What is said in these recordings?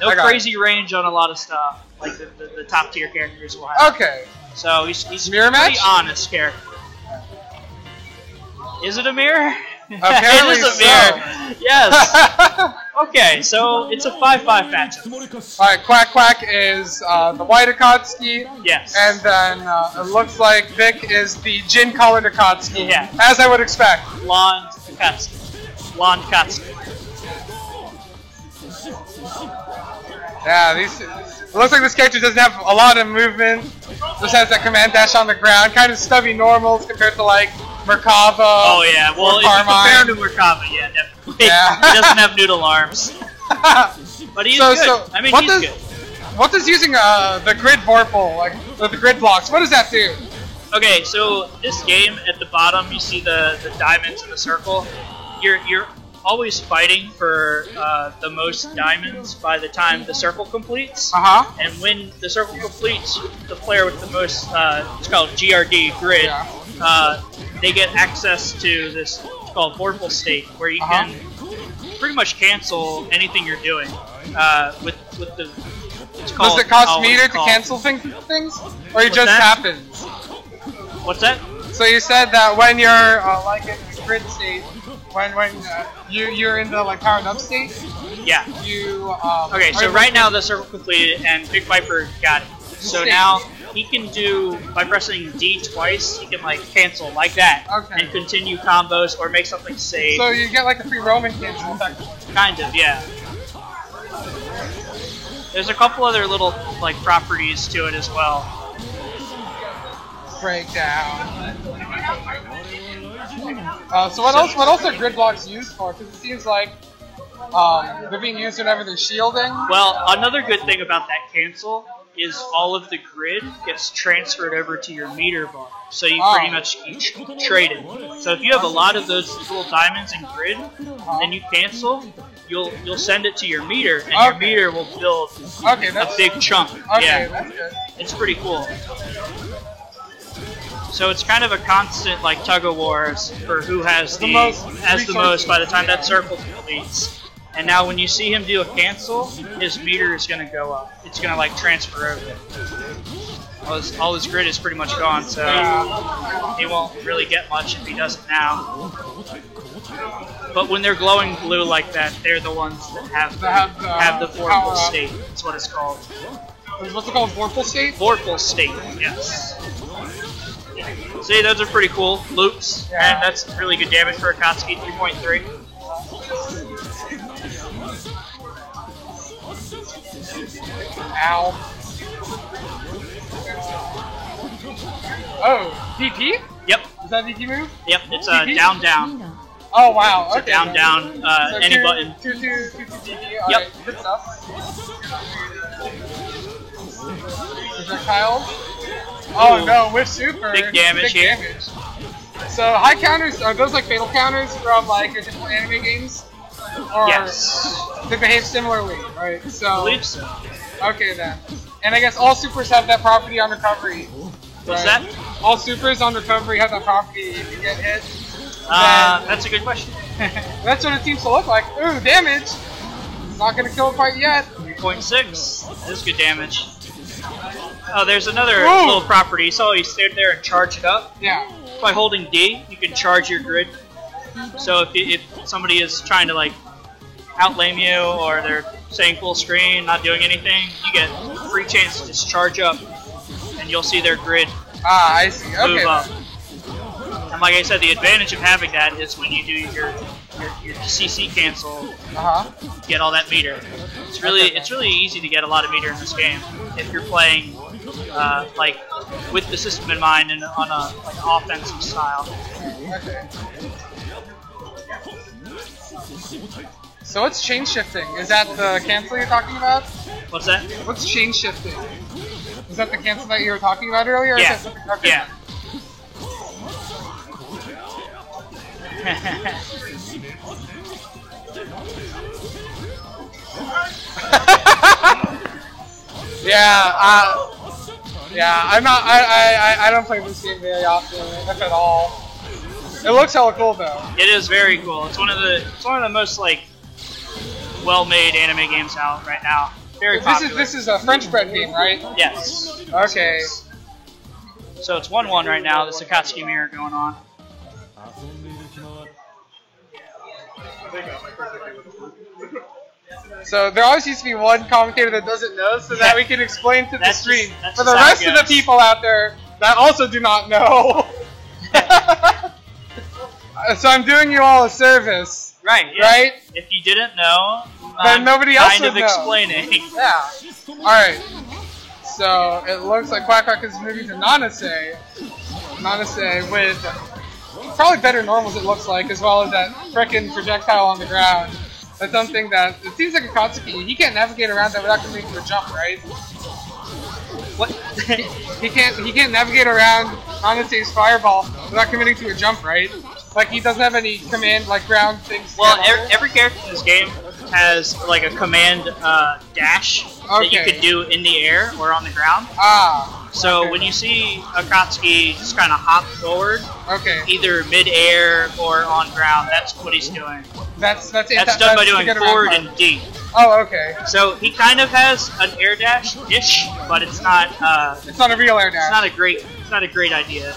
No crazy range on a lot of stuff, like the top tier characters will have. Okay. So he's Mirror a pretty match? honest character. Is it a mirror? Apparently it is a mirror. Yes. Okay, so it's a 5-5 matchup. Alright, Quack Quack is the white Akatsuki. Yes. And then it looks like Vic is the gin colored Akatsuki. Yeah. As I would expect. Blonde Akatsuki. Blonde Akatsuki. Yeah, it looks like this character doesn't have a lot of movement. Just has that command dash on the ground. Kind of stubby normals compared to like Merkava. Oh yeah, well if you compare him to Merkava, yeah, definitely. Yeah. He doesn't have noodle arms. But he's good. I mean, he's good. What does using the grid vorpal, like the grid blocks, what does that do? Okay, so this game at the bottom, you see the diamonds in the circle. You're always fighting for the most diamonds by the time the circle completes. And when the circle completes, the player with the most, it's called GRD grid, they get access to this, it's called Vorpal State, where you can pretty much cancel anything you're doing with the. It's called, does it cost meter to cancel things, or it just happens? What's that? So you said that when you're like in the grid state, when you're in the like powered up state, yeah. You okay, so right now the circle completed and Big Viper got it. So now he can do, by pressing D twice, he can like cancel like that and continue combos or make something save. So you get like a free Roman cancel effect. Kind of, yeah. There's a couple other little like properties to it as well. Breakdown. So what else are grid blocks used for? Because it seems like they're being used whenever they're shielding. Well, another good thing about that cancel is all of the grid gets transferred over to your meter bar. So you pretty much trade it. So if you have a lot of those little diamonds in grid, then you cancel, you'll send it to your meter, and your meter will build a big chunk. Yeah, that's good. It's pretty cool. So it's kind of a constant like tug of war for who has the most by the time that circle completes. And now when you see him do a cancel, his meter is going to go up. It's going to like transfer over. All his grid is pretty much gone, so he won't really get much if he does it now. But when they're glowing blue like that, they're the ones that have the Vorpal State. That's what it's called. What's it called? Vorpal State? Vorpal State, yes. See, those are pretty cool loops, and that's really good damage for Akatsuki 3.3. Ow. Oh, DP? Yep. Is that a DP move? Yep, it's down, down. Oh, wow. It's down, down, so any button. 2-2 DP. All yep. Right, good stuff. Projectiles. Oh, no, with super. Big damage here. Damage. So, high counters, are those like fatal counters from like different anime games? Or yes. They behave similarly, right? So, I believe so. Okay then. And I guess all supers have that property on recovery. What's that? All supers on recovery have that property if you get hit. That's a good question. That's what it seems to look like. Ooh, damage! Not gonna kill it quite yet. 3.6. That is good damage. Oh, there's another little property. So you stand there and charge it up. Yeah. By holding D, you can charge your grid. So if somebody is trying to like outlame you, or they're staying full screen, not doing anything, you get a free chance to just charge up, and you'll see their grid I see. Okay. move up. And like I said, the advantage of having that is when you do your CC cancel, get all that meter. It's really easy to get a lot of meter in this game if you're playing like with the system in mind and on a like offensive style. Okay. So what's chain shifting? Is that the cancel you're talking about? What's that? What's chain shifting? Is that the cancel that you were talking about earlier? Or Yeah. Okay. Yeah. I'm not. I don't play this game very often, if at all. It looks hella cool though. It is very cool. It's one of the most like well-made anime games out right now. Very popular. This is a French bread game, right? Yes. Okay. So it's 1-1 right now. The Akatsuki mirror going on. So there always used to be one commentator that doesn't know, so that we can explain to the That's stream. just- that's For the just how it rest of the goes. people out there that also do not know. So I'm doing you all a service, Right. Yeah. right? If you didn't know, Then I'm nobody else kind would of know. explaining. Yeah. Alright. So it looks like Quack Quack is moving to Nanase. Nanase with probably better normals, it looks like, as well as that frickin' projectile on the ground. That's something that it seems like Akatsuki. He can't navigate around that without committing to a jump, right? What? He can't navigate around Nanase's fireball without committing to a jump, right? Like he doesn't have any command like ground things. to Well, get under. every character in this game has like a command dash that you Okay. could do in the air or on the ground. Ah. So okay. when you see Akatsuki just kind of hop forward, Okay. either mid-air or on ground, that's what he's doing. That's That's done by doing to get around forward part. and D. Oh, okay. So he kind of has an air dash-ish, but it's not. It's not a real air dash. It's not a great idea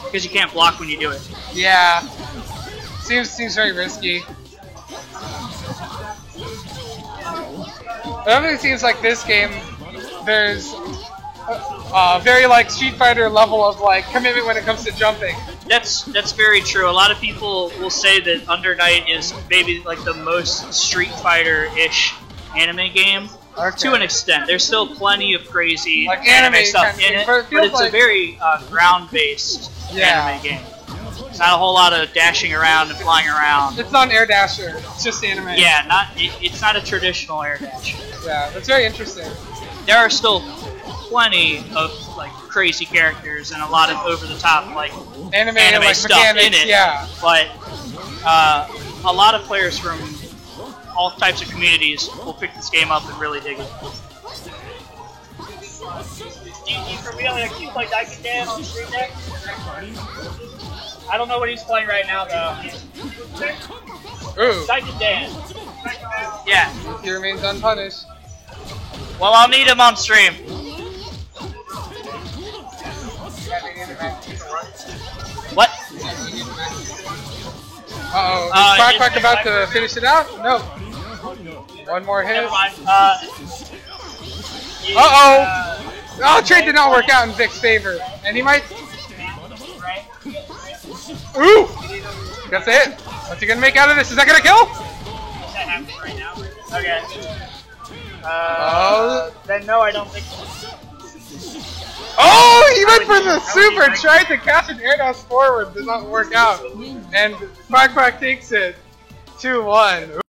because you can't block when you do it. Yeah. Seems very risky. It definitely seems like this game, there's a very like Street Fighter level of like commitment when it comes to jumping. That's very true. A lot of people will say that Under Night is maybe like the most Street Fighter-ish anime game. Okay. To an extent, there's still plenty of crazy Like anime anime stuff kind of in thing, it, but it but feels it's a like- very ground-based Yeah. anime game. It's not a whole lot of dashing around and flying around. It's not an air dasher. It's just anime. Yeah, it's not a traditional air dash. Yeah. That's very interesting. There are still plenty of like crazy characters and a lot of over-the-top like Anime like stuff mechanics. in it. Yeah. But a lot of players from all types of communities will pick this game up and really dig it. Do you for real actually play Daikin Dan on Stream Deck? I don't know what he's playing right now though. Ooh. Daikin Dan. Yeah. He remains unpunished. Well, I'll need him on stream. What? Uh-oh. Is Quack Quack it's- about to finish it out? No. One more hit. Never mind. Uh-oh. Oh, trade did not work out in Vic's favor. And he might... Ooh! That's it. What's he gonna make out of this? Is that gonna kill? That happens right now. Okay. Oh. Then no, I don't think so. Oh, he went for the super, tried to catch an air dash forward, did not work out. And Quack Quack takes it 2-1.